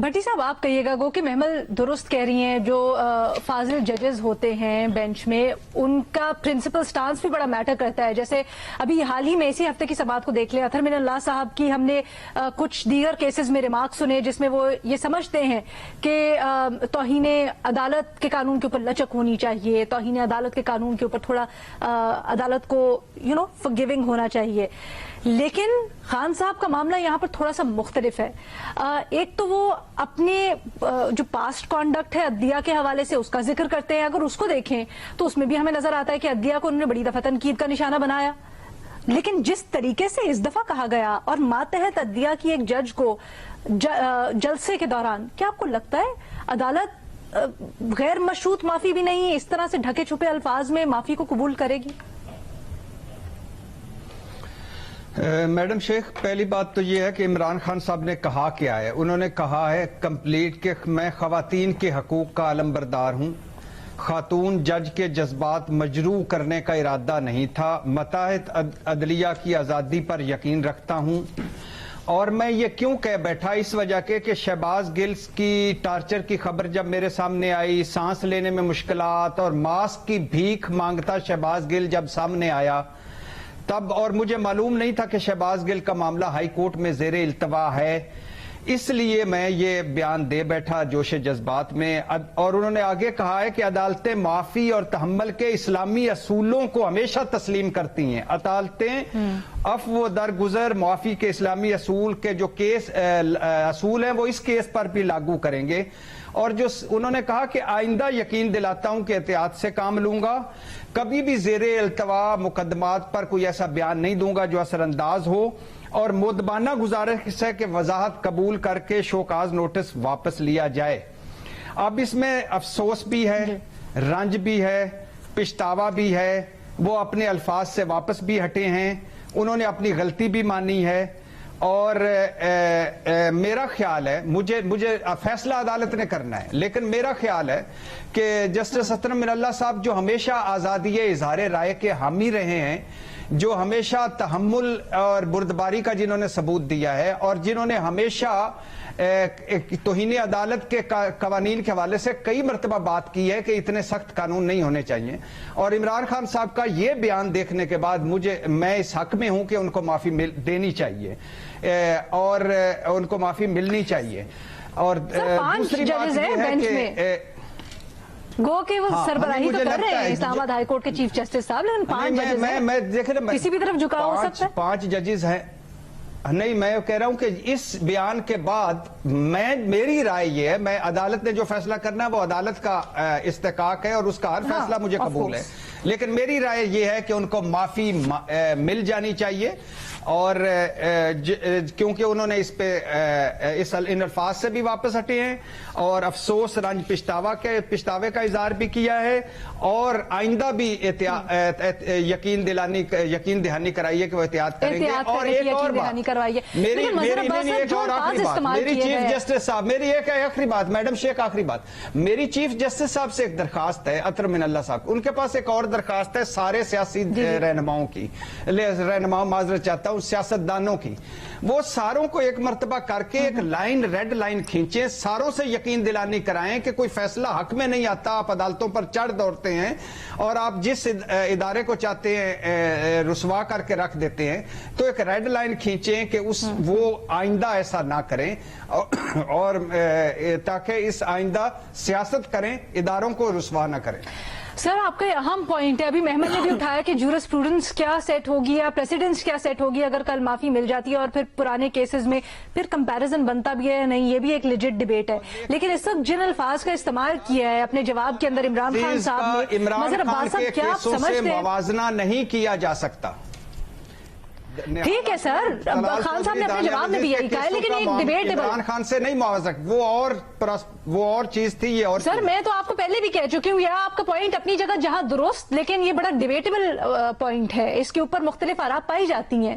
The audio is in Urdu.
بھٹی صاحب آپ کہیے گا گو کہ محمل درست کہہ رہی ہیں، جو فاضل ججز ہوتے ہیں بینچ میں ان کا پرنسپل سٹانس بھی بڑا میٹر کرتا ہے. جیسے ابھی حال ہی میں اسی ہفتے کی سماعت کو دیکھ لیا، اطہر من اللہ صاحب کی ہم نے کچھ دیگر کیسز میں ریمارک سنے جس میں وہ یہ سمجھتے ہیں کہ توہین عدالت کے قانون کے اوپر لچک ہونی چاہیے، توہین عدالت کے قانون کے اوپر تھوڑا عدالت کو forgiving ہونا چاہیے. لیکن خان صاحب کا معاملہ یہاں پر تھوڑا سا مختلف ہے. ایک تو وہ اپنے جو پاسٹ کانڈکٹ ہے عدلیہ کے حوالے سے اس کا ذکر کرتے ہیں، اگر اس کو دیکھیں تو اس میں بھی ہمیں نظر آتا ہے کہ عدلیہ کو انہوں نے بڑی دفعہ تنقید کا نشانہ بنایا. لیکن جس طریقے سے اس دفعہ کہا گیا اور ماتحت عدلیہ کی ایک جج کو جلسے کے دوران، کیا آپ کو لگتا ہے عدالت غیر مشروط معافی بھی نہیں اس طرح سے ڈھکے چھپے الفاظ میں معافی کو قبول کرے گی؟ میڈم شیخ، پہلی بات تو یہ ہے کہ عمران خان صاحب نے کہا کیا ہے. انہوں نے کہا ہے کمپلیٹ کہ میں خواتین کے حقوق کا علمبردار ہوں، خاتون جج کے جذبات مجروح کرنے کا ارادہ نہیں تھا، ماتحت عدلیہ کی آزادی پر یقین رکھتا ہوں. اور میں یہ کیوں کہہ بیٹھا؟ اس وجہ کے کہ شہباز گل کی ٹارچر کی خبر جب میرے سامنے آئی، سانس لینے میں مشکلات اور ماسک کی بھیک مانگتا شہباز گل جب سامنے آیا تب، اور مجھے معلوم نہیں تھا کہ شہباز گل کا معاملہ ہائی کورٹ میں زیر التوا ہے، اس لیے میں یہ بیان دے بیٹھا جوش جذبات میں. اور انہوں نے آگے کہا ہے کہ عدالتیں معافی اور تحمل کے اسلامی اصولوں کو ہمیشہ تسلیم کرتی ہیں. عدالتیں عفو و درگزر، معافی کے اسلامی اصول کے جو کیس اصول ہیں وہ اس کیس پر بھی لاگو کریں گے. اور جو انہوں نے کہا کہ آئندہ یقین دلاتا ہوں کہ احتیاط سے کام لوں گا، کبھی بھی زیر التوا مقدمات پر کوئی ایسا بیان نہیں دوں گا جو اثر انداز ہو، اور مؤدبانہ گزارش ہے کہ وضاحت قبول کر کے شوکاز نوٹس واپس لیا جائے. اب اس میں افسوس بھی ہے، رنج بھی ہے، پچھتاوا بھی ہے. وہ اپنے الفاظ سے واپس بھی ہٹے ہیں، انہوں نے اپنی غلطی بھی مانی ہے. اور میرا خیال ہے، مجھے فیصلہ عدالت نے کرنا ہے، لیکن میرا خیال ہے کہ جسٹس اطہر من اللہ صاحب جو ہمیشہ آزادی اظہار رائے کے حامی رہے ہیں، جو ہمیشہ تحمل اور بردباری کا جنہوں نے ثبوت دیا ہے، اور جنہوں نے ہمیشہ توہین عدالت کے قوانین کے حوالے سے کئی مرتبہ بات کی ہے کہ اتنے سخت قانون نہیں ہونے چاہیے. اور عمران خان صاحب کا یہ بیان دیکھنے کے بعد میں اس حق میں ہوں کہ ان کو معافی دینی چاہیے اور ان کو معافی ملنی چاہیے. اور دوسری بات یہ ہے کہ گو کہ وہ سربراہی تو کر رہے ہیں اسلام آباد ہائی کورٹ کے چیف جسٹس صاحب، لیکن 5 ججز ہیں، کسی بھی طرف جھکاؤ ہو سکتا ہے. 5 ججز ہیں. نہیں، میں کہہ رہا ہوں کہ اس بیان کے بعد میری رائے یہ ہے، میں عدالت نے جو فیصلہ کرنا ہے وہ عدالت کا استحقاق ہے اور اس کا ہر فیصلہ مجھے قبول ہے، لیکن میری رائے یہ ہے کہ ان کو معافی مل جانی چاہیے. اور کیونکہ انہوں نے اس پہ ان الفاظ سے بھی واپس ہٹے ہیں اور افسوس، رنج، پچھتاوے کا اظہار بھی کیا ہے، اور آئندہ بھی یقین دہانی کرائیے کہ وہ احتیاط کریں گے. اور ایک اور بات، میری ایک اور آخری بات، میری چیف جسٹس صاحب، میری ایک آخری بات میڈم شیخ، آخری بات، میری چیف جسٹس صاحب سے ایک درخواست ہے، اطہر من اللہ صاحب، ان کے پاس ایک اور درخواست ہے سارے سیاسی رہنماؤں کی، معذرت چاہتا ہوں سیاستدانوں کی. وہ ساروں کو ایک مرتبہ کر کے ایک ریڈ لائن کھینچیں، ساروں سے یقین دلانی کرائیں کہ کوئی فیصلہ حق میں نہیں آتا، آپ عدالتوں پر چڑھ دوڑتے ہیں اور آپ جس ادارے کو چاہتے ہیں رسوا کر کے رکھ دیتے ہیں. تو ایک ریڈ لائن کھینچیں کہ وہ آئندہ ایسا نہ کریں، اور تاکہ اس آئندہ سیاست کریں، اداروں کو رسوا نہ کریں. سر، آپ کا اہم پوائنٹ ہے، ابھی محمد نے بھی اٹھایا کہ جورس پروڈنس کیا سیٹ ہوگی یا پریسیڈنس کیا سیٹ ہوگی اگر کل معافی مل جاتی ہے، اور پھر پرانے کیسز میں پھر کمپیریزن بنتا بھی ہے یا نہیں، یہ بھی ایک لیجٹ ڈیبیٹ ہے. لیکن اس وقت جن الفاظ کا استعمال کیا ہے اپنے جواب کے اندر عمران خان صاحب نے، عمران خان کے کیسوں سے موازنہ نہیں کیا جا سکتا. ٹھیک ہے سر، خان صاحب نے اپنے جواب میں بھی یہی کہا ہے، لیکن ایک ڈیبیٹ عمران خان سے نہیں موازنہ، وہ اور چیز تھی، یہ اور. سر، میں تو آپ کو پہلے بھی کہہ چکی ہوں، یہ آپ کا پوائنٹ اپنی جگہ جہاں درست، لیکن یہ بڑا ڈیبیٹیبل پوائنٹ ہے، اس کے اوپر مختلف آراء پائی جاتی ہیں.